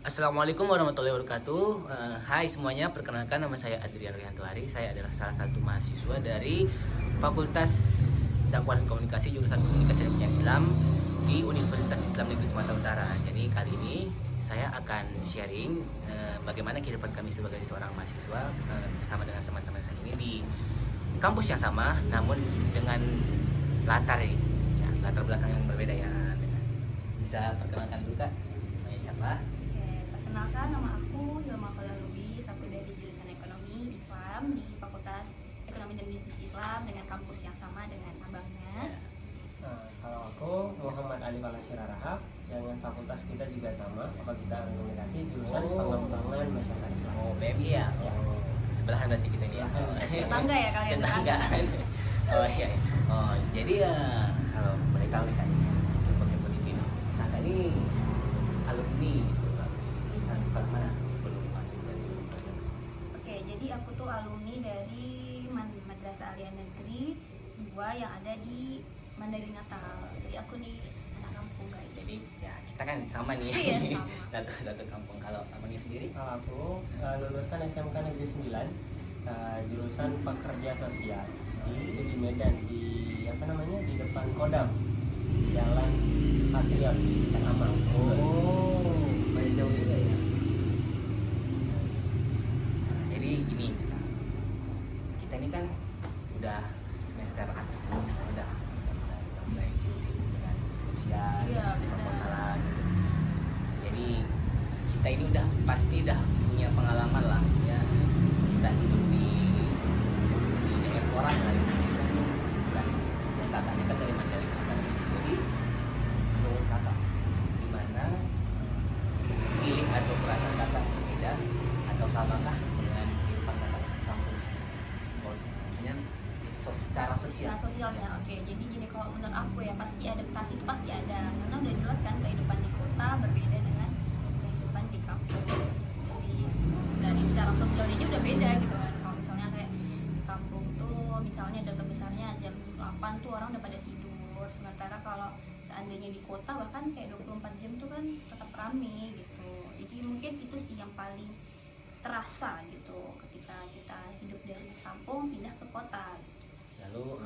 Assalamualaikum warahmatullahi wabarakatuh. Hai semuanya, perkenalkan nama saya Adrian Rianto Hari. Saya adalah salah satu mahasiswa dari Fakultas Dakwah dan Komunikasi jurusan Komunikasi dan Penyiaran Islam di Universitas Islam Negeri Sumatera Utara. Jadi kali ini saya akan sharing bagaimana kehidupan kami sebagai seorang mahasiswa bersama dengan teman-teman saya ini di kampus yang sama, namun dengan latar belakang yang berbeda ya. Bisa perkenalkan dulu Kak, namanya siapa? Perkenalkan, nama aku Hilma Khalil Lubis. Aku dari jurusan Ekonomi Islam di Fakultas Ekonomi dan Bisnis Islam dengan kampus yang sama dengan abangnya. Kalau aku Muhammad Ali Falasir Rahab, dengan fakultas kita juga sama, Fakultas Komunikasi jurusan Pengembangan Masyarakat Islam. Oh, PMI ya? Yang sebelahan berarti kita ini ya. Tetangga ya kalian? Tetangga. Oh iya. Oh, jadi ya kalau boleh tahu nih Kak, info-info dikit. Kakak ini alumni gitu, jurusan sekolah mana sebelum masuk dari universitas? Oke, jadi aku tuh alumni dari Madrasah Alia Negeri 2 yang ada di Mandailing Natal. Jadi aku nih anak kampung guys. Jadi ya kita kan sama nih. Iya, sama. Satu kampung. Kalau abangnya sendiri? Kalau aku lulusan SMK Negeri 9, jurusan Pekerja Sosial. Itu di Medan, di di depan Kodam, Jalan Patriot, Tengah. Oh, masih jauh juga ya. Jadi gini, kita ini kan udah semester atas nih, udah mulai sibuk-sibuk dengan skripsian, Iya, benar. proposalan. Jadi kita ini pasti udah punya pengalaman lah, maksudnya kita hidup di daerah orang lah di sini kan, dan kakaknya kan dari Mandailing. Jadi menurut kakak gimana feeling atau perasaan kakak berbeda atau samakah dengan kehidupan kakak di kampus? Maksudnya secara sosial. Nah, sosialnya, oke. Jadi gini, kalau menurut aku ya pasti adaptasi itu pasti ada. Karena udah jelas kan kehidupan di kota berbeda dengan kehidupan di kampung. Jadi dari secara sosialnya aja udah beda gitu kan. Kalau misalnya kayak di kampung tuh, misalnya data besarnya jam 8 tuh orang udah pada tidur. Sementara kalau seandainya di kota bahkan kayak 24 jam tuh kan tetap rame gitu. Jadi mungkin itu sih yang paling terasa gitu ketika kita hidup dari kampung pindah ke kota. Lalu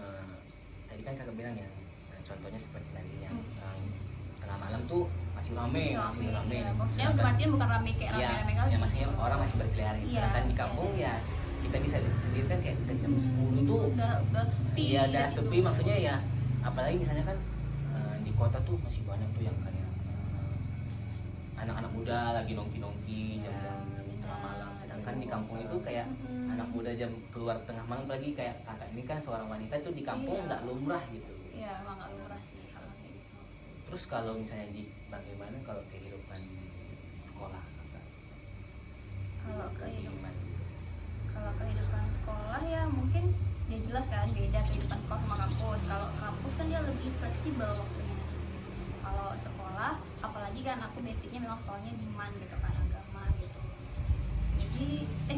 tadi kan kakak bilang ya, contohnya seperti tadi yang tengah malam tuh masih rame. Ya. Maksudnya Sedangkan- berarti bukan rame kayak Iya, rame-rame kali. ya maksudnya orang masih berkeliaran. Iya. Sedangkan di kampung ya kita bisa lihat sendiri kan kayak udah jam 10 tuh Udah sepi. iya udah gitu. sepi, maksudnya ya apalagi misalnya kan di kota tuh masih banyak tuh yang kayak anak-anak muda lagi nongki-nongki jam-jam tengah malam. Sedangkan di kampung itu kayak anak muda jam keluar tengah malam lagi, kayak kakak ini kan seorang wanita tuh di kampung Iya. nggak lumrah gitu. Iya, emang gak lumrah sih hal kayak gitu. Terus kalau misalnya bagaimana kalau kehidupan sekolah kakak? Kalau kehidupan Gimana? kalau kehidupan sekolah ya mungkin dia jelas kan beda kehidupan sekolah sama kampus. Kalau kampus kan dia lebih fleksibel waktunya. Kalau sekolah, apalagi kan aku basicnya memang sekolahnya di MAN gitu kan, agama gitu. Jadi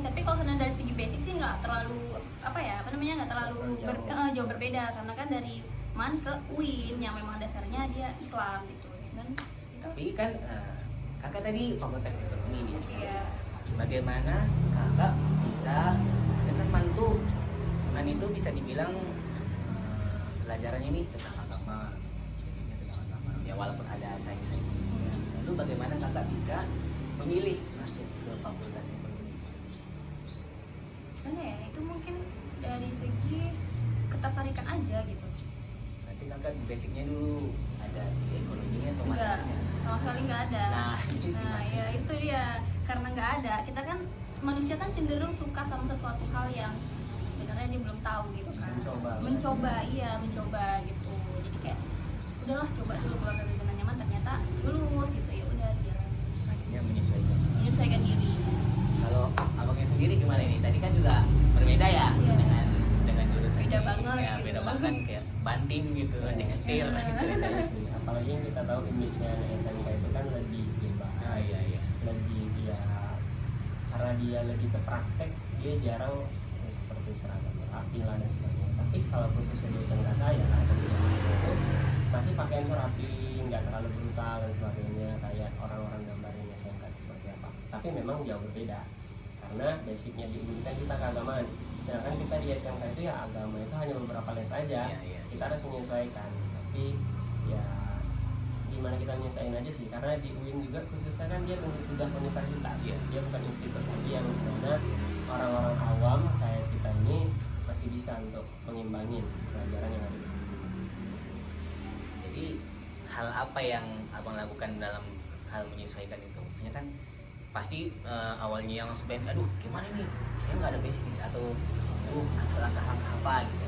tapi kalau sebenarnya dari segi basic sih nggak terlalu nggak terlalu jauh berbeda, karena kan dari MAN ke UIN yang memang dasarnya dia Islam gitu dan itu. Tapi kan kakak tadi fakultas ekonomi nih. Iya. Bagaimana kakak bisa, sedangkan man itu bisa dibilang pelajarannya ini tentang agama, basicnya tentang agama. Ya walaupun ada sains-sains. Lalu bagaimana kakak bisa memilih masuk ke fakultas ekonomi? Mana ya, itu mungkin dari segi ketertarikan aja gitu. Nanti kakak basicnya dulu ada di ekonominya atau Enggak, matematikanya? sama sekali nggak ada. Nah, itu Nah, gimana? ya itu dia, karena nggak ada. Kita kan manusia kan cenderung suka sama sesuatu hal yang sebenarnya dia belum tahu gitu kan. Mencoba gitu. Jadi kayak udahlah coba dulu keluar dari zona nyaman, ternyata lulus gitu, ya udah jalan Akhirnya menyesuaikan. diri. Kalau abangnya sendiri gimana ini? Tadi kan juga berbeda ya, Iya. dengan jurusan. Beda ini. banget Ya, gitu. beda banget kayak banting gitu, tekstil Iya. ceritanya. Apalagi yang kita tahu image-nya SMK itu kan lebih bebas, Iya. lebih karena dia lebih ke praktek, dia jarang seperti seragam rapi lah dan sebagainya. Tapi kalau khususnya di SMK saya atau di mahasiswa itu masih pakaian tuh rapi, nggak terlalu brutal dan sebagainya kayak orang-orang gambarin SMK seperti apa. tapi memang jauh berbeda karena basicnya di UIN kan kita keagamaan, sedangkan kita di SMK itu ya agama itu hanya beberapa les saja. Kita harus menyesuaikan, tapi ya gimana kita menyesuaikan aja sih, karena di UIN juga khususnya kan dia udah universitas, dia bukan institut lagi yang mana orang-orang awam kayak kita ini masih bisa untuk mengimbangin pelajaran yang ada di UIN. Jadi hal apa yang abang lakukan dalam hal menyesuaikan itu? Maksudnya kan pasti awalnya yang langsung pengen, aduh gimana nih, saya nggak ada basic nih, atau aduh ada langkah-langkah apa gitu.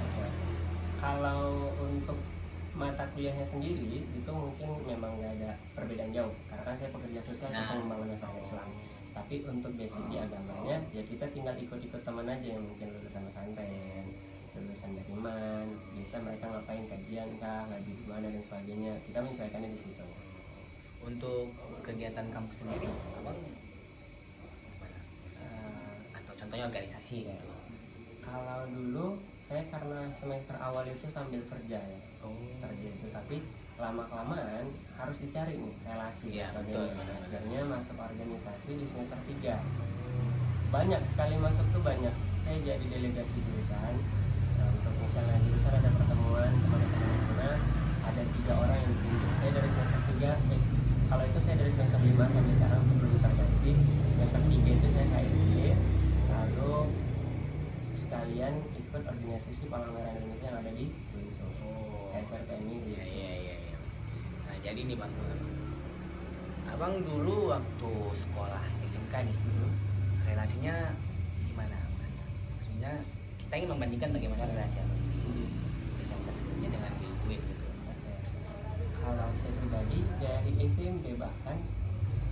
Kalau untuk mata kuliahnya sendiri itu mungkin memang nggak ada perbedaan jauh, karena kan saya pekerja sosial dan pengembangan masyarakat Islam. Tapi untuk basic di agamanya ya kita tinggal ikut-ikut teman aja yang mungkin lulusan pesantren, lulusan dari man, biasa mereka ngapain kajian kah, ngaji di mana dan sebagainya. Kita menyesuaikannya di situ. Untuk kegiatan kampus sendiri, abang atau contohnya organisasi gitu. Kalau dulu saya karena semester awal itu sambil kerja ya, kerja itu, tapi lama kelamaan harus dicari nih relasi ya, sebagainya. Akhirnya masuk organisasi di semester 3. Banyak sekali masuk tuh banyak. Saya jadi delegasi jurusan. Nah, untuk misalnya jurusan ada pertemuan teman-teman, ada 3 orang yang ditunjuk. Saya dari semester 3, kalau itu saya dari semester 5 sampai sekarang itu belum terganti. Semester 3 itu saya KID, lalu sekalian ikut organisasi Palang Merah Indonesia yang ada di Windsor. SRPMI. Iya. Nah jadi nih bang, abang dulu waktu sekolah SMK nih, relasinya gimana? Maksudnya kita ingin membandingkan bagaimana relasi abang di SMK sebelumnya dengan di UIN gitu. Kalau saya pribadi dari SMP bahkan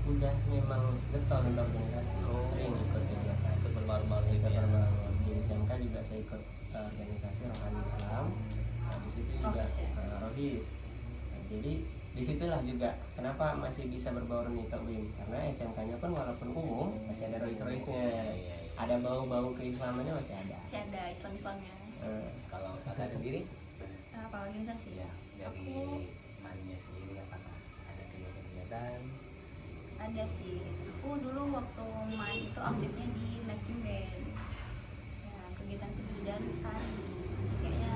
udah memang getol untuk organisasi, sering ikut kegiatan, ikut bermalam-malam gitu ya. Di SMK juga saya ikut organisasi Rohani Islam. Nah, di situ juga Rohis. Nah, jadi disitulah juga kenapa masih bisa berbaur nih ke UIN, karena SMK-nya pun walaupun umum masih ada rohis-rohisnya, ada bau-bau keislamannya masih ada. Masih ada Islam-Islamnya. Kalau kakak sendiri? Apa organisasi? Ya, dari maninya sendiri apakah ada kegiatan? Ada sih. Aku dulu waktu main itu aktifnya di marching band. Ya, kegiatan seni dan tari. Kayaknya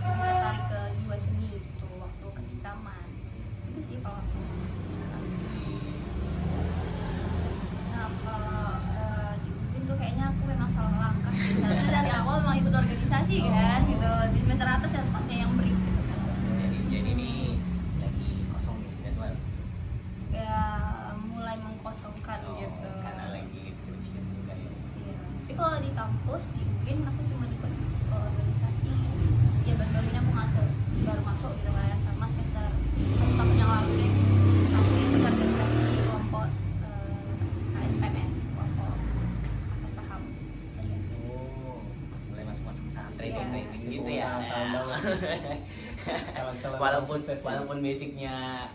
tertarik ke jiwa seni itu waktu ketika main. Itu sih kalau aku. Nah, kalau di UIN tuh kayaknya aku memang salah langkah. Seharusnya dari awal memang ikut organisasi kan, gitu. Di semester atas ya tempatnya yang beri. Gitu, kan. Jadi ini lagi kosong nih jadwal. Ya mulai mengkosongkan gitu. Karena lagi skripsi juga ya. Iya. Tapi kalau di kampus di UIN aku cuma ikut organisasi. Ya baru-baru ini aku baru masuk gitu kan, sama semester 1 tahun yang lalu deh. Aku ikut organisasi kelompok KSPMS, kelompok asas saham. Iya. Mulai masuk pesantren Iya. gitu ya. Salam-salam walaupun basicnya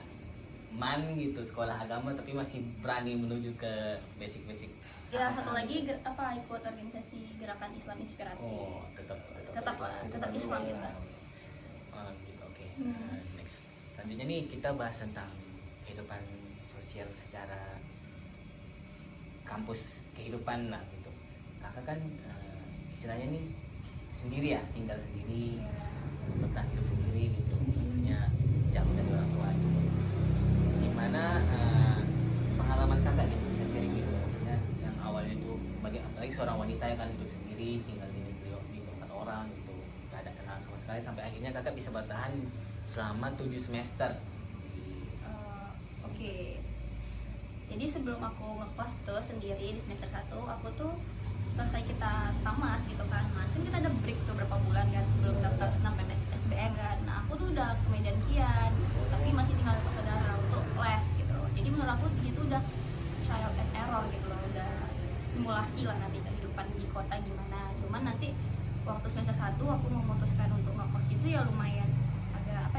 man gitu, sekolah agama, tapi masih berani menuju ke basic-basic. Ya satu lagi ikut organisasi Gerakan Islam Inspiratif. Oh, tetap Islam gitu. Gitu, oke. Next. Selanjutnya nih kita bahas tentang kehidupan sosial secara kampus, kehidupan lah gitu. Kakak kan istilahnya nih sendiri ya, tinggal sendiri, bertahan hidup sendiri gitu. Maksudnya jauh dari orang tua gitu. Gimana pengalaman kakak gitu, bisa sharing gitu, maksudnya yang awalnya itu apalagi seorang wanita yang kan hidup sendiri, tinggal di tempat orang gitu, gak ada kenal sama sekali, sampai akhirnya kakak bisa bertahan selama 7 semester. Oke. Jadi sebelum aku ngekos tuh sendiri di semester 1, aku tuh selesai kita tamat gitu kan, nah kan kita ada break tuh berapa bulan kan sebelum daftar senam SBM kan. Nah aku tuh udah ke Medan Kian, tapi masih tinggal ke saudara untuk les gitu. Jadi menurut aku di situ udah trial and error gitu loh, udah simulasi lah nanti kehidupan di kota gimana. Cuman nanti waktu semester 1 aku memutuskan untuk ngekos itu ya lumayan agak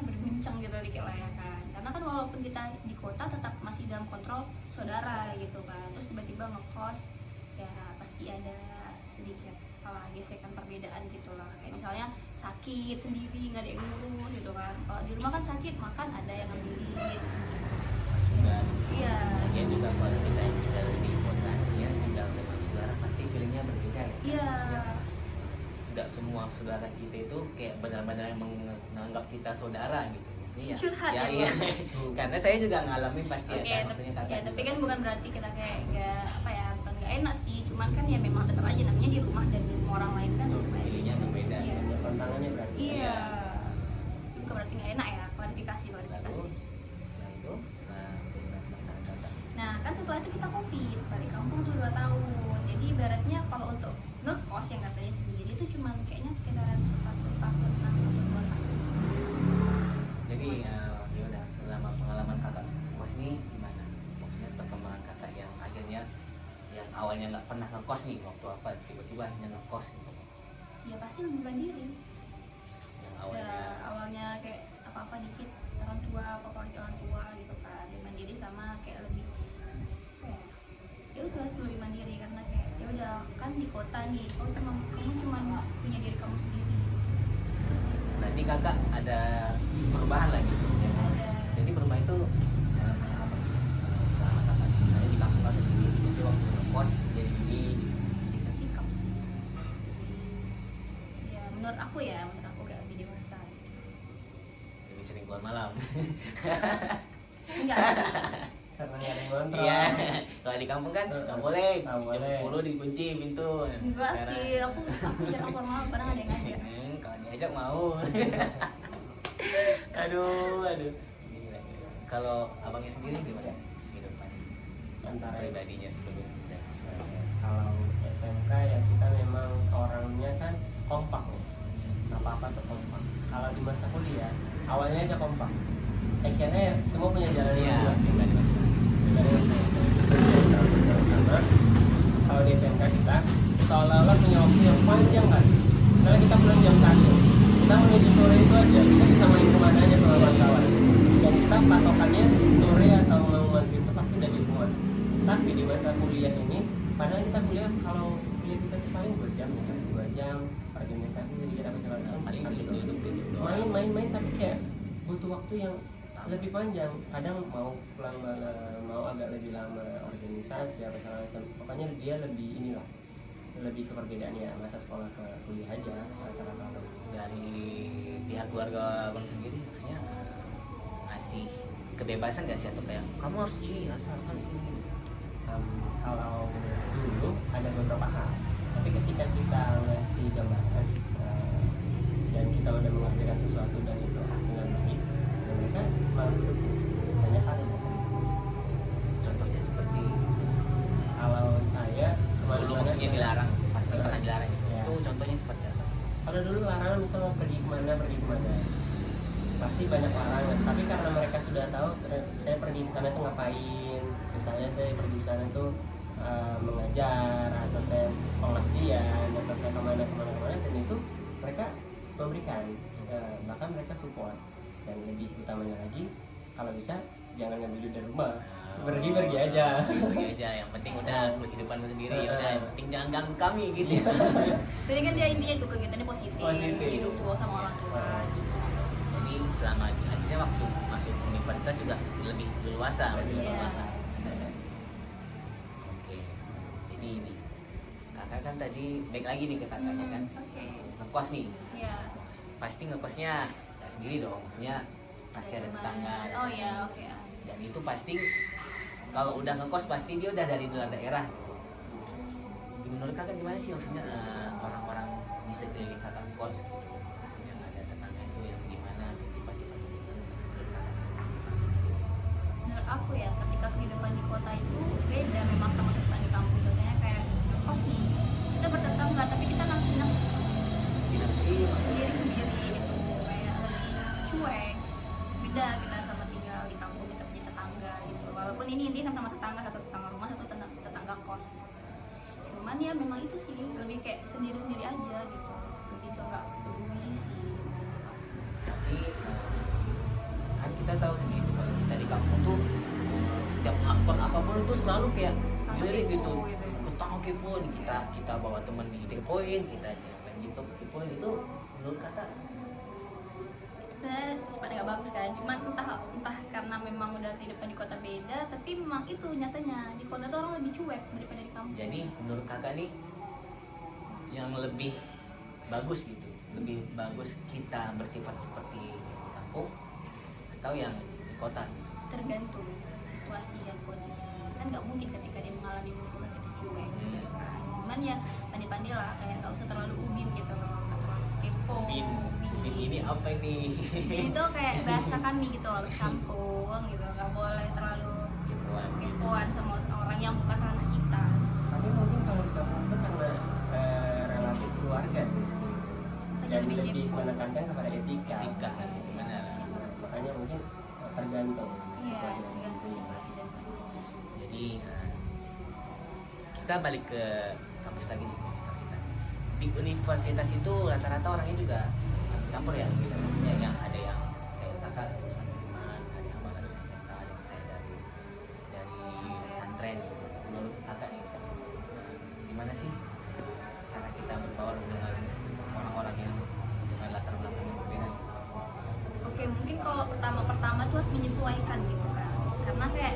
berbincang gitu dikit lah ya kan. Karena kan walaupun kita di kota tetap masih dalam kontrol saudara gitu kan. Terus tiba-tiba ngekos ya pasti ada sedikit gesekan perbedaan gitu lah. Kayak misalnya sakit sendiri nggak ada yang ngurus gitu kan. Kalau di rumah kan sakit makan ada yang ngambilin. Dan Iya. dia juga kalau kita tidak semua saudara kita itu kayak benar-benar menganggap kita saudara gitu. Maksudnya Curhat ya, ya, iya. Bang? Karena saya juga ngalamin pasti Oke, ya kan, maksudnya kakak ya, tapi juga. kan bukan berarti kita kayak nggak apa ya, bukan nggak enak sih, cuman kan ya memang tetap aja namanya di rumah dan di rumah orang lain kan Feelingnya berbeda. Iya. Banyak tantangannya berarti. Iya. Bukan berarti nggak enak ya, klarifikasi. Lalu setelah itu setelah beberapa pasangan kakak, Nah kan setelah itu kita covid balik kampung tuh 2 tahun. Jadi ibaratnya kalau untuk ngekos yang katanya sendiri itu cuman kayaknya sekitaran 1 tahun 2 tahun. jadi ya udah selama pengalaman kakak kos ini gimana? Maksudnya perkembangan kakak yang akhirnya yang awalnya nggak pernah ngekos nih, waktu apa tiba-tiba akhirnya ngekos gitu. Ya pasti mengubah diri. Yang Ya, awalnya awalnya kayak apa-apa dikit orang tua apa-apa orang tua gitu kan, lebih mandiri sama kayak lebih apa ya udah lebih mandiri karena kayak ya udah kan di kota nih, oh kamu cuma punya diri kamu sendiri. berarti kakak ada perubahan lagi ya kan? Ada. Jadi perubahan itu apa? Selama kakak misalnya di kampung kakak ini jadi waktu ngekos jadi ini Kita sikap sih. Ya menurut aku kayak lebih dewasa. lebih sering keluar malam. Enggak. Karena nggak ada yang kontrol. Iya, kalau di kampung kan nggak boleh. Nggak Jam boleh. 10 dikunci pintu. Enggak Sekarang- sih, aku jarang formal karena ada yang ngajak. Kalau diajak mau. aduh. Gila. Kalau abangnya sendiri gimana kehidupan Antara pribadinya sebelum dan sesuai? kalau SMK ya kita memang orangnya kan kompak nih, apa-apa tuh kompak. Kalau di masa kuliah awalnya aja kompak, akhirnya semua punya jalan Iya, masing-masing. pribadi masing-masing. Sama kalau di SMK kita seolah-olah punya waktu yang panjang kan. Misalnya kita pulang jam 1, kita menuju sore itu aja kita bisa main kemana aja sama kawan-kawan. Dan kita patokannya sore atau mau maghrib itu pasti udah di rumah. Tapi di masa kuliah ini, padahal kita kuliah kalau kuliah kita tuh paling 2 jam ya kan, 2 jam organisasi sedikit apa segala macam. Paling Habis itu duduk doang. main tapi kayak butuh waktu yang lebih panjang. Kadang mau pulang malam, mau agak lebih lama organisasi apa segala macam. Pokoknya dia lebih inilah, lebih ke perbedaannya masa sekolah ke kuliah aja rata-rata. Dari pihak keluarga abang sendiri maksudnya ngasih kebebasan nggak sih, atau kayak kamu harus harus ini? Kalau dulu ada beberapa hal, tapi ketika kita ngasih gambaran dan kita udah mengerjakan sesuatu dan itu hasilnya baik, dan mereka malah mendukung banyak hal yang mereka dukung. Contohnya seperti Kalau saya dulu maksudnya dilarang, pasti pernah dilarang itu. Ya. Itu contohnya seperti apa? Kalau dulu larangan misal mau pergi kemana pasti banyak larangan, tapi karena mereka sudah tahu saya pergi ke sana tuh ngapain, misalnya saya pergi ke sana tuh mengajar atau saya pengabdian atau saya kemana dan itu mereka memberikan, bahkan mereka support. Dan lebih utamanya lagi kalau bisa jangan ngambil duit dari rumah, pergi aja. Pergi aja, yang penting udah kehidupanmu sendiri, ya udah yang penting jangan ganggu kami gitu. Jadi kan dia intinya itu kegiatannya positif. Didukung sama orang tua gitu. Jadi selama akhirnya masuk universitas juga lebih leluasa, lebih Iya. leluasa. Oke, jadi ini kakak kan tadi baik lagi nih ke kakaknya kan, Oke. ngekos nih, Iya. pasti ngekosnya nggak sendiri dong, maksudnya pasti ada tetangga. ada Oh teman. iya, oke. Dan itu pasti kalau udah ngekos pasti dia udah dari luar daerah. Menurut kakak gimana sih maksudnya orang-orang di sekeliling kakak kos? Maksudnya ada tetangga itu yang gimana, sifat-sifatnya gimana? Menurut kakak? Menurut aku ya, ketika kehidupan di kota itu beda memang sama kehidupan di kampung. Biasanya kayak ngekos nih, kita bertetangga tapi kita nafsi sendiri gitu, kayak lebih cuek. Beda kita sama tinggal di kampung, kita punya tetangga gitu. Walaupun ini intinya sama tetangga, satu tetangga rumah, satu tetangga kos. Cuman ya memang itu sih lebih kayak sendiri-sendiri aja gitu, lebih ke nggak peduli sih. Tapi kan kita tahu sendiri kalau kita di kampung tuh setiap melakukan apapun itu selalu kayak dilirik gitu. Ketang kepoin, kita bawa teman di kepoin, kita diapain gitu kepoin, itu menurut kakak Sebenarnya sifatnya nggak bagus kan, cuman entah karena memang udah kehidupan di kota beda, tapi memang itu nyatanya di kota tuh orang lebih cuek daripada di kampung. jadi menurut kakak nih yang lebih bagus gitu, lebih bagus kita bersifat seperti di kampung atau yang di kota gitu. Tergantung situasi dan kondisi, kan nggak mungkin ketika dia mengalami musibah kita cuek gitu kan. Cuman ya pandai-pandai lah, kayak nggak usah terlalu ubin gitu loh, nggak terlalu kepo. Ubin ini apa ini? Ubin itu kayak bahasa kami gitu, harus kampung gitu, nggak boleh terlalu kepoan sama orang yang bukan ranah kita. Tapi mungkin kalau di kampung itu karena relatif keluarga sih dan Lebih lebih kepo. menekankan kepada etika. Etika, gimana? Makanya mungkin tergantung Iya, situasi dan tergantung kondisinya. situasi dan kondisi. Jadi kita balik ke kampus lagi nih, universitas. Di universitas itu rata-rata orangnya juga campur-campur ya, gitu. Maksudnya yang ada yang kayak kakak lulusan Iman, ada yang abang lulusan SMK, ada yang saya dari pesantren. Menurut kakak nih, gimana sih cara kita berbaur dengan orang-orang yang dengan latar belakang yang berbeda? Oke, mungkin kalau pertama tuh harus menyesuaikan gitu kan, karena kayak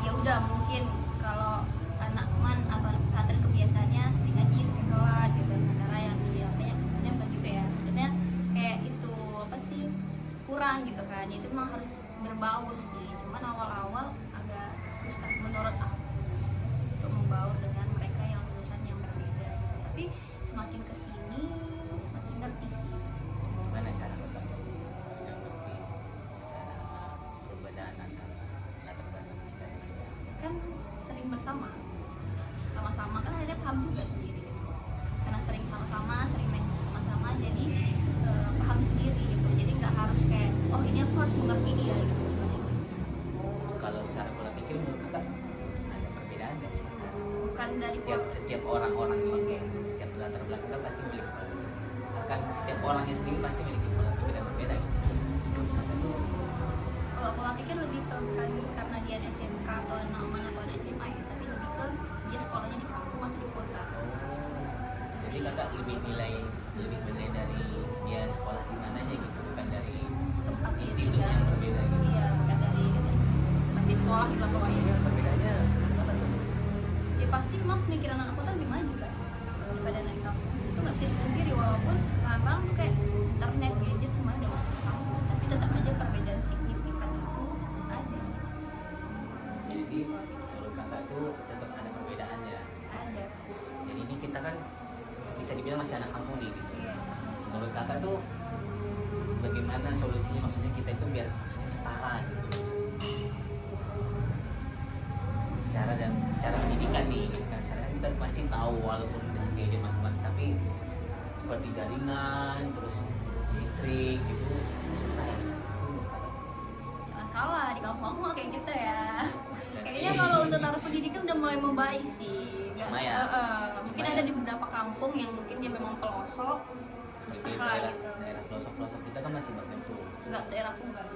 ya udah mungkin kalau anak man atau anak pesantren kebiasaannya sering ngaji, sering sholat gitu, sementara yang dia banyak begitu ya, maksudnya kayak itu apa sih kurang gitu kan, itu memang harus berbaur sih, cuman awal-awal agak susah menurut aku untuk membaur dengan mereka yang lulusan yang berbeda gitu. Tapi semakin kesini semakin ngerti sih. Gimana cara berbaur? Sudah ngerti secara perbedaan antara latar belakang kita dan Kan sering bersama kan akhirnya paham juga sendiri gitu, karena sering sama-sama, sering main sama-sama, jadi paham sendiri gitu, jadi nggak harus kayak oh ini aku harus mengerti dia gitu. kalau secara pola pikir menurut kakak ada perbedaan nggak sih? Bukan dari Setiap orang-orang ini, setiap latar belakang kan pasti memiliki pola pikir. Akan setiap orangnya sendiri pasti memiliki pola pikir yang berbeda. kalau pola pikir lebih ke bukan karena dia ada SMK atau anak atau ada SMA ya, tapi lebih ke dia sekolahnya di kampung atau di kota. Jadi kakak lebih menilai dari dia sekolah di mananya gitu, bukan dari Tempat dia institut tinggal. yang berbeda gitu. Iya, bukan dari tempat dia sekolah gitu pokoknya. Perbedaannya apa tuh? Ya pasti memang pemikiran anak kota lebih maju kan daripada anak kampung. Itu nggak bisa dipungkiri, walaupun sekarang tuh kayak internet, gadget semuanya udah masuk ke kampung, tapi tetap aja perbedaan signifikan itu ada. Jadi menurut kakak tuh tetap ada perbedaannya. Ada. Jadi ini kita kan bisa dibilang masih anak kampung nih gitu. Iya. Menurut kakak tuh bagaimana solusinya, maksudnya kita itu biar maksudnya setara gitu secara pendidikan nih gitu kan. Secara kan kita pasti tahu walaupun dengan gadget masuk, tapi seperti jaringan terus listrik gitu susah ya. Nggak salah, di kampung aku nggak kayak gitu ya. Masa Kayaknya sih? kalau untuk taraf pendidikan udah mulai membaik sih. Cuma ya, Mungkin cuma ada ya. di beberapa kampung yang mungkin dia memang pelosok, Seperti susah lah gitu. daerah pelosok-pelosok kita kan masih banyak tuh, Enggak, daerahku enggak.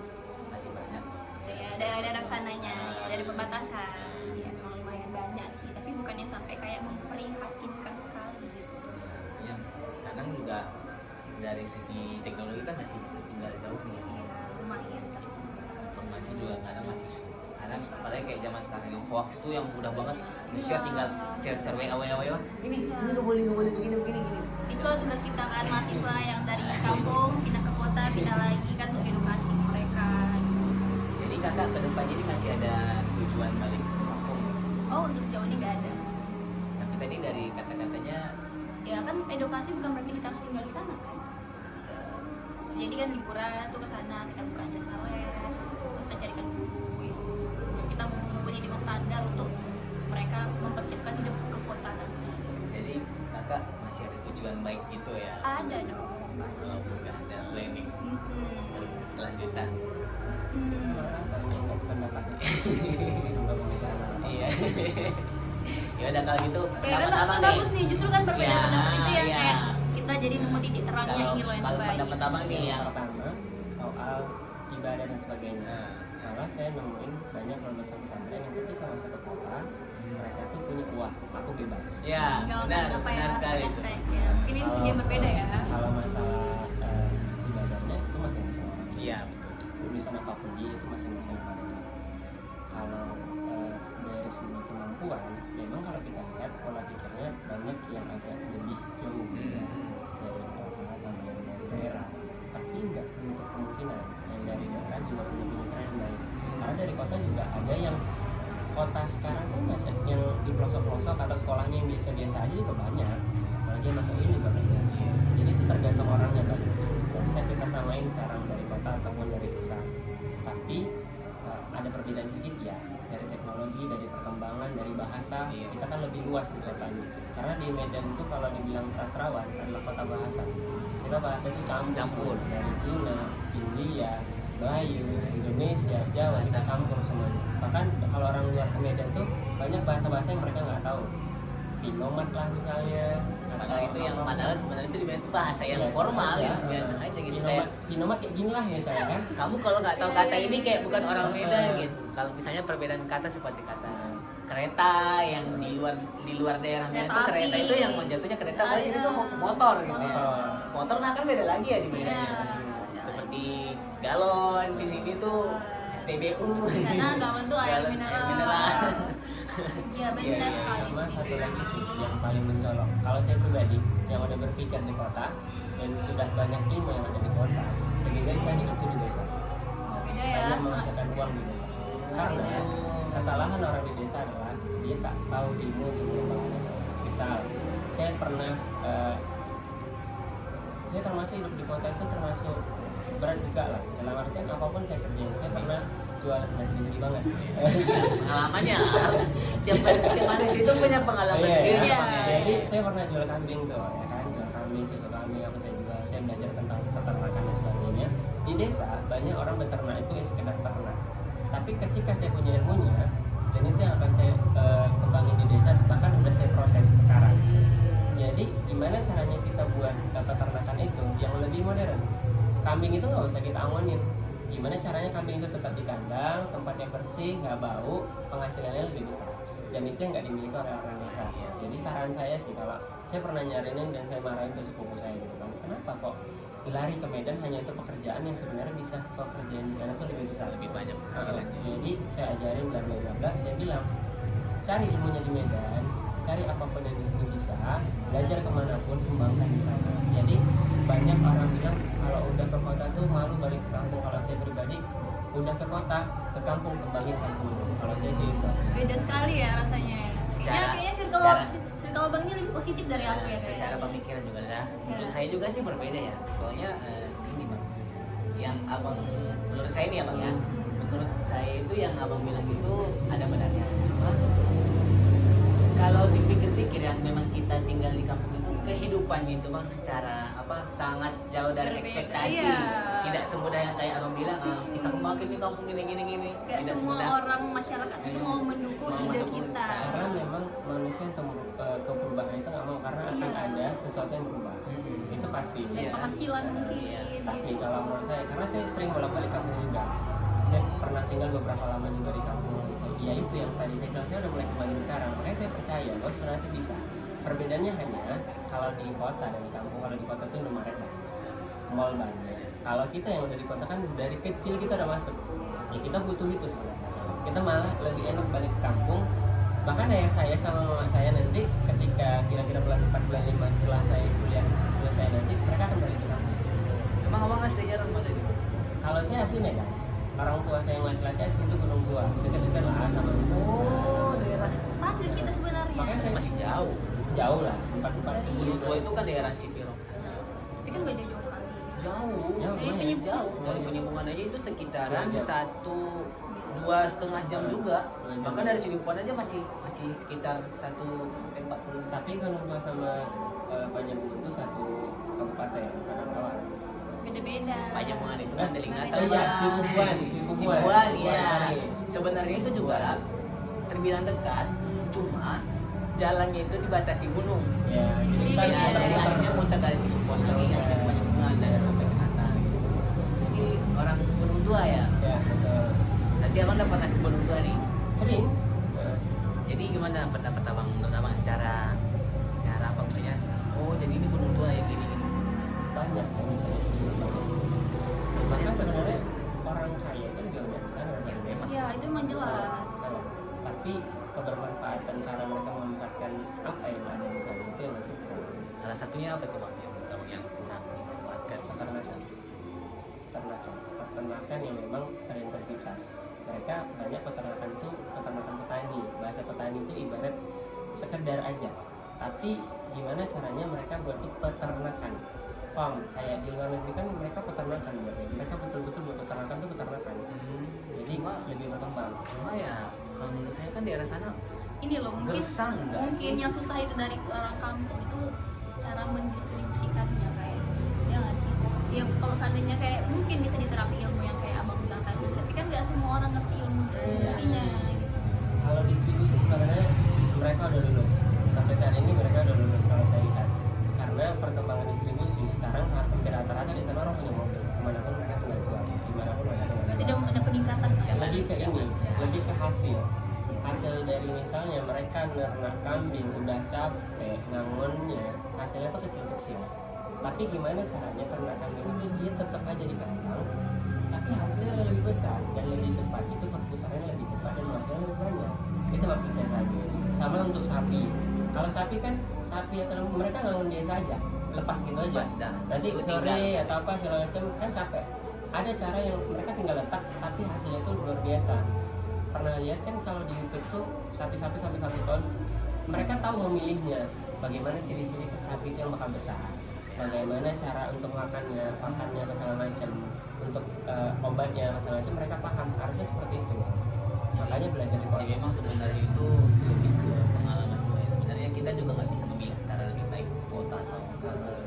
masih banyak. Ya, daerah-daerah sananya, ya, dari perbatasan. Ya, memang lumayan banyak sih, tapi bukannya sampai kayak memprihatinkan sekali gitu. Maksudnya kadang juga dari segi teknologi kan masih tinggal jauh nih. Ya, lumayan. Informasi juga kadang masih kadang apalagi kayak zaman sekarang yang hoax tuh yang mudah banget nge-share, tinggal share WA ini nggak boleh begini gini. Itu tugas kita kan, mahasiswa yang dari kampung pindah ke kota, pindah lagi kan untuk edukasi mereka. Jadi kakak kedepannya ini masih ada tujuan balik ke kampung. Oh, untuk sejauh ini nggak ada. Tapi tadi dari kata-katanya Ya kan edukasi bukan berarti kita harus tinggal di sana kan. Jadi kan liburan tuh ke sana, kita buka jasa les, kita carikan guru yang kita mempunyai dengan standar untuk mereka mempersiapkan hidup ke kota nanti. jadi kakak masih ada tujuan baik gitu ya. Ada dong pasti. Walaupun nggak ada planning berkelanjutan. Apa ini nggak sependapatnya sih? Nggak pemikiran apa. Iya. Ya udah kalau gitu Kayak kan pendapat abang bagus nih. nih, justru kan berbeda Ya, pendapat itu yang ya. kayak kita jadi nemu titik terangnya Kalau ini loh yang kalau terbaik. pendapat abang nih yang Pertama soal ibadah dan sebagainya. Malah saya nemuin banyak lulusan pesantren yang ketika masuk ke kota mereka tuh punya uang, aku bebas. ya benar sekali itu. Ya. Mungkin ini segi yang berbeda ya. Kalau masalah ibadahnya itu masing-masing. Iya betul. Lulusan apapun dia itu masing-masing ibadahnya. Kalau dari segi kemampuan, memang kalau kita lihat pola pikirnya banyak yang agak lebih jauh dari dari kota juga ada yang kota sekarang kan masih yang di pelosok-pelosok atau sekolahnya yang biasa-biasa aja juga banyak, apalagi yang masuk ini juga banyak. Jadi itu tergantung orangnya kan, nggak bisa kita samain sekarang dari kota ataupun dari desa. Tapi ada perbedaan sedikit ya, dari teknologi, dari perkembangan, dari bahasa. Kita kan lebih luas di kota ini, karena di Medan itu kalau dibilang sastrawan adalah kota bahasa. Kita bahasa itu campur dari Cina, India, Melayu, Indonesia, Jawa, kita campur semuanya. Bahkan kalau orang luar ke Medan tuh banyak bahasa-bahasa yang mereka nggak tahu. Pinomat lah misalnya. Padahal itu yang padahal sebenarnya itu itu bahasa yang formal ya, biasa aja gitu. Pinomat kayak gini lah misalnya kan. Kamu kalau nggak tahu kata ini kayak bukan orang Medan gitu. Kalau misalnya perbedaan kata seperti kata kereta yang di luar daerah Medan itu kereta itu yang jatuhnya kereta, kalau sini tuh motor gitu ya. Motor nah kan beda lagi ya di Medan. Seperti galon di sini tuh SPBU. Karena galon tuh air mineral. Iya benar sekali. Sama satu lagi sih yang paling mencolok. Kalau saya pribadi yang udah berpikir di kota dan sudah banyak ilmu yang ada di kota, lebih baik saya hidup di desa. Beda ya. Karena menghasilkan uang di desa. Karena kesalahan orang di desa adalah dia tak tahu ilmu untuk mengembangkan. Misal, saya pernah saya termasuk hidup di kota itu termasuk berat juga lah. Dalam artian apapun saya kerjain, saya pernah jual, nggak sedih-sedih banget. Pengalamannya setiap manusia itu punya pengalaman sendiri. Jadi saya pernah jual kambing tuh, ya kan, jual kambing, susu kambing apa saya jual. Saya belajar tentang peternakan dan sebagainya. Di desa banyak orang beternak itu ya sekedar ternak. Tapi ketika saya punya ilmunya, dan itu yang akan saya kembangin di desa, bahkan udah saya proses sekarang. Jadi gimana caranya kita buat peternakan itu yang lebih modern? Kambing itu nggak usah kita angonin. Gimana caranya kambing itu tetap di kandang, tempatnya bersih, nggak bau, penghasilannya lebih besar. Dan itu yang nggak dimiliki oleh orang desa. Jadi saran saya sih, kalau saya pernah nyarinin dan saya marahin ke sepupu saya gitu kan, kenapa kok lari ke Medan hanya untuk pekerjaan yang sebenarnya bisa pekerjaan di sana tuh lebih besar, Lebih banyak penghasilannya. Jadi saya ajarin bla bla bla, saya bilang cari ilmunya di Medan, cari apapun yang di sini bisa, belajar kemanapun, kembangkan di sana. Jadi banyak orang bilang kalau udah ke kota tuh malu balik ke kampung. Kalau saya pribadi udah ke kota, ke kampung, kembangin kampung. Kalau saya sih itu. Beda sekali ya rasanya. Kayaknya circle abangnya lebih positif dari aku ya. Secara pemikiran juga lah. Menurut saya juga sih berbeda ya. Soalnya ini bang, yang abang menurut saya ini ya bang ya. Menurut saya itu yang abang bilang itu ada benarnya. Cuma kalau dipikir-pikir ya, memang kita tinggal di kampung itu kehidupannya itu bang secara sangat jauh dari Berbeda, ekspektasi. iya. Tidak semudah yang kayak abang bilang kita kembangin di kampung gini. Gak Tidak semua semudah. orang masyarakat itu mau mendukung ide kita. Karena memang manusia untuk ke perubahan itu nggak mau, karena akan ada sesuatu yang berubah. Itu pasti. Dan Iya. penghasilan mungkin. Tapi kalau menurut saya, karena saya sering bolak-balik kampung juga, saya pernah tinggal beberapa lama juga di kampung gitu. Ya itu yang tadi saya bilang, saya udah mulai kembali sekarang. Makanya saya percaya bahwa sebenarnya itu bisa. Perbedaannya hanya kalau di kota dan di kampung. Kalau di kota itu Indomaret lah, mall banyak. Kalau kita yang udah di kota kan dari kecil kita udah masuk. Ya kita butuh itu sebenarnya. Kita malah lebih enak balik ke kampung. Bahkan ayah saya sama mama saya nanti ketika kira-kira bulan 4 bulan 5 setelah saya kuliah selesai nanti, mereka akan balik ke kampung. Emang abang aslinya orang mana gitu? Kalau saya asli Medan. Orang tua saya yang laki-laki asli itu Gunung Tua. Dekat-dekat lah sama Daerah Panggil kita sebenarnya. Makanya saya masih jauh. jauh lah, 4 Gunung Tua itu kan daerah Sipirong. Tapi kan gak jauh-jauh kali. Jauh, Jauh, jauh. Dari Penyambungan aja itu sekitaran 2,5 jam juga. Bahkan dari Sidimpuan aja masih sekitar 1-40. Tapi Gunung Tua sama Penyambungan itu satu kabupaten, bukan Awaris. Beda-beda. Penyambungan itu kan dari Ngasal. Iya, Sibubuan. Iya. Sebenarnya itu juga terbilang dekat, cuma jalannya itu dibatasi gunung. Ya, kita harus Jadi muter-muter. akhirnya muter dari Sidimpuan lagi kan ke Penyambungan dan sampai ke atas. Ini orang Gunung Tua ya. Ya, betul. Nanti abang udah pernah ke Gunung Tua nih. Sering. Jadi gimana pendapat abang menurut abang secara apa maksudnya? Oh jadi ini Gunung Tua ya gini. Banyak yang bisa disebut. Bahkan sebenarnya orang kaya itu juga nggak bisa Memang. Iya, itu memang jelas. salah. Tapi kebermanfaatan cara mereka memanfaatkan apa yang ada di sana itu yang masih kurang. Salah satunya apa itu bang yang kurang dimanfaatkan? Peternakan. peternakan yang memang terintegritas. Mereka banyak peternakan tuh peternakan petani. Bahasa petani itu ibarat sekedar aja, tapi gimana caranya mereka buat di peternakan farm. Kayak di luar negeri kan mereka peternakan buatnya, mereka betul-betul buat peternakan tuh peternakan. Jadi lebih berkembang. Cuma ya kalau menurut saya kan di daerah sana Ini loh mungkin gersang nggak mungkin sih? yang susah itu dari orang kampung itu cara mendistribusikannya kayak ya nggak sih ya kalau seandainya kayak mungkin bisa diterapi ilmu yang kayak abang bilang tadi, tapi kan nggak semua orang ngerti ilmu distribusinya gitu. Kalau distribusi sebenarnya mereka udah lulus. Sampai saat ini mereka udah lulus kalau saya lihat. Karena perkembangan distribusi sekarang hampir rata-rata di sana orang punya mobil. Kemanapun mereka tinggal jual, dimanapun mereka tinggal jual. Tidak ada peningkatan Lebih ke ini, lebih ke hasil dari misalnya mereka nernak kambing udah capek ngangonnya, hasilnya tuh kecil-kecil. Tapi gimana caranya ternak kambing itu dia tetap aja di kandang, tapi hasilnya lebih besar dan lebih cepat. Itu perputarannya lebih cepat dan hasilnya lebih banyak. Itu maksud saya tadi. Sama untuk sapi. Kalau sapi kan sapi atau lembu mereka ngangon dia saja, lepas gitu aja. Lepas dah. Nanti Itu sore tinggal. atau apa segala macam kan capek. Ada cara yang mereka tinggal letak tapi hasilnya tuh luar biasa. Pernah lihat kan kalau di YouTube tuh sapi-sapi sampai 1 ton, mereka tahu memilihnya. Bagaimana ciri-ciri ke sapi itu yang bakal besar, bagaimana cara untuk makannya apa segala macam, untuk obatnya segala macam mereka paham. Harusnya seperti itu. Makanya belajar di Ya kota. memang sebenarnya itu lebih ke pengalaman gue. Sebenarnya kita juga nggak bisa memilih antara lebih baik kota atau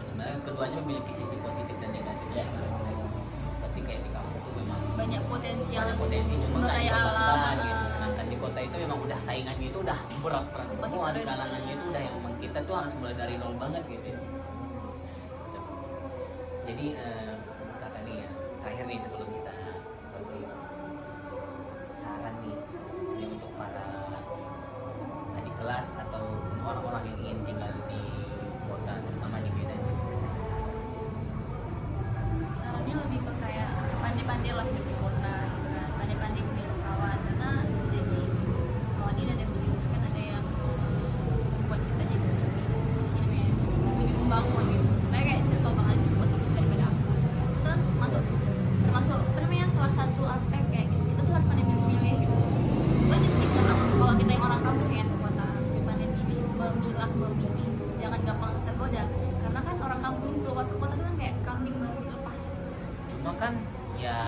sebenarnya keduanya memiliki sisi positif dan negatif ya. Tapi kayak di kampung tuh memang banyak potensial ada potensi, cuma sumber nggak daya di kota alam gitu. Sedangkan di kota itu memang udah saingannya itu udah berat semua, di kalangannya itu udah yang memang kita tuh harus mulai dari nol banget gitu ya. Jadi kakak nih ya, terakhir nih sebelum kita kasih saran nih untuk para adik kelas atau orang-orang yang ingin tinggal di kota terutama di Medan. sarannya lebih ke kayak pandai-pandai lah hidup di kota gitu kan, pandai-pandai punya kawan karena jadi kawan ini ada yang beli kan ada yang buat kita jadi lebih membangun gitu. Kayak circle banget itu positif daripada aku itu kan termasuk apa namanya salah satu aspek kayak gitu. Kita tuh harus pandai memilih gitu. Itu aja sih kalau kita yang orang kampung yang ke kota harus pandai memilih jangan gampang tergoda karena kan orang kampung keluar ke kota itu kan kayak kambing baru dilepas. Cuma kan ya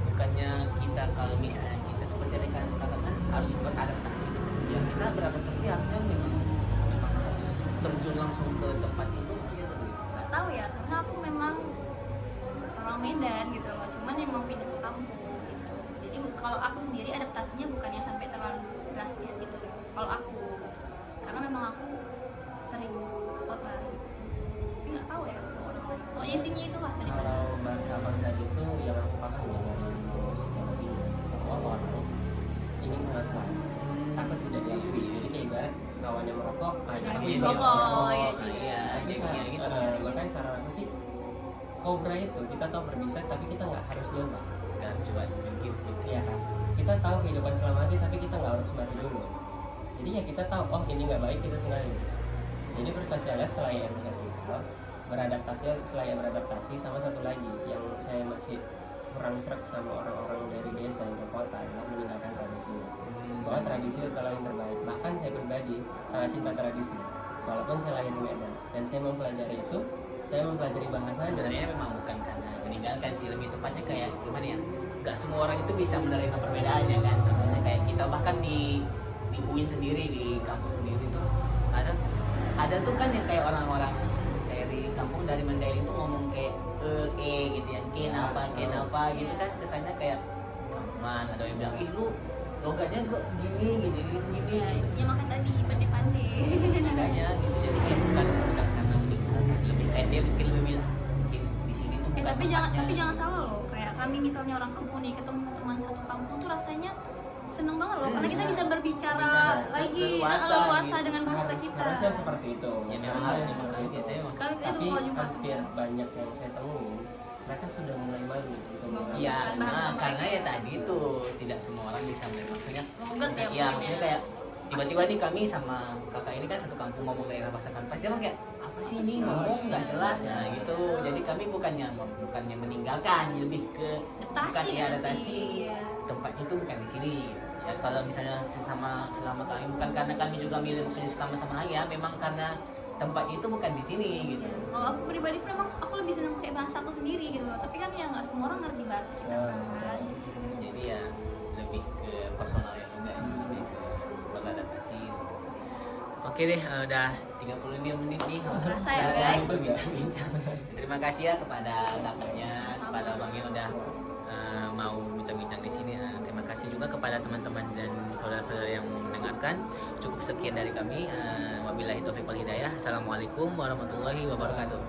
bukannya kita kalau misalnya kita seperti rekan kakak kan harus beradaptasi. Ya kita beradaptasi harusnya memang harus terjun langsung ke tempat itu masih atau gimana? Nggak tahu ya karena aku memang orang Medan gitu loh, cuman emang pindah ke kampung gitu. Jadi kalau aku sendiri adaptasinya bukannya sampai terlalu drastis gitu kalau aku, karena memang aku sering ke kota tapi nggak tahu ya kalau orang lain. Pokoknya intinya itu lah tadi. Kalau bahasa abang tadi itu yang aku paham ya dari psikologi bahwa orang ini pengakuan takut tidak diakui. Jadi kayak ibarat kawannya merokok, Jangan tapi merokok, ya, iya, tapi ya, gitu. makanya saran aku sih kobra itu kita tahu berbisa tapi kita nggak harus nyoba. Nggak harus coba mungkin gitu. Iya kan? Kita tahu kehidupan setelah mati tapi kita nggak harus mati dulu. Jadi ya kita tahu oh ini nggak baik kita tinggalin. Jadi bersosialisasi selain bersosial, beradaptasi sama satu lagi yang saya masih kurang serak sama orang-orang dari desa yang ke kota adalah meninggalkan tradisinya. Bahwa tradisi itu kalau yang terbaik. Bahkan saya pribadi sangat cinta tradisi. Walaupun saya lahir di Medan dan saya mempelajari itu, saya mempelajari bahasa. Sebenarnya memang bukan karena meninggalkan sih, lebih tepatnya kayak gimana ya, nggak semua orang itu bisa menerima perbedaannya kan. Contohnya kayak kita bahkan di UIN sendiri, di kampus sendiri tuh ada tuh kan yang kayak orang-orang dari kampung dari Mandailing tuh ngomong kayak gitu yang kenapa gitu kan, kesannya kayak kampungan. Ada yang bilang ih lu logatnya kok gini Ya makan tadi pandai-pandai. bedanya gitu. Jadi kayak bukan karena meninggal, lebih kayak dia mungkin lebih bilang mungkin di sini tuh bukan Tapi tempatnya. jangan salah loh, kayak kami misalnya orang kampung nih ketemu teman satu kampung tuh rasanya seneng banget loh karena kita bisa berbicara Bisa lagi leluasa leluasa gitu. dengan bahasa kita. Harusnya seperti itu. Ya memang Harusnya harus seperti itu. biasanya maksud. Kalau kita Tapi tuh kalau jumpa hampir banyak yang saya temuin mereka sudah mulai malu untuk mengatakan. Iya, Bahasa nah mereka. karena ya tadi tuh tidak semua orang bisa maksudnya Logat ya iya, pokoknya. maksudnya kayak tiba-tiba nih kami sama kakak ini kan satu kampung ngomong daerah bahasa kan pasti emang kayak apa sih ini ngomong nggak jelas ya gitu. Jadi kami bukannya meninggalkan, lebih ke bukan adaptasi. Iya. Tempat itu bukan di sini. Ya kalau misalnya selama kami bukan karena kami juga milih maksudnya sama-sama ya, memang karena tempat itu bukan di sini gitu. Kalau aku pribadi pun emang aku lebih senang kayak bahasa aku sendiri gitu loh. Tapi kan ya nggak semua orang ngerti bahasa kita kan. Jadi ya lebih ke personal ya juga, lebih ke beradaptasi. Oke deh, udah 35 menit nih. Kerasa ya, guys. Berbincang-bincang. Terima kasih ya kepada kakaknya, kepada abangnya udah mau bincang-bincang di sini. Terima kasih juga kepada teman-teman dan saudara-saudara yang mendengarkan. Cukup sekian dari kami. Wabillahi taufiq wal hidayah. Assalamualaikum warahmatullahi wabarakatuh.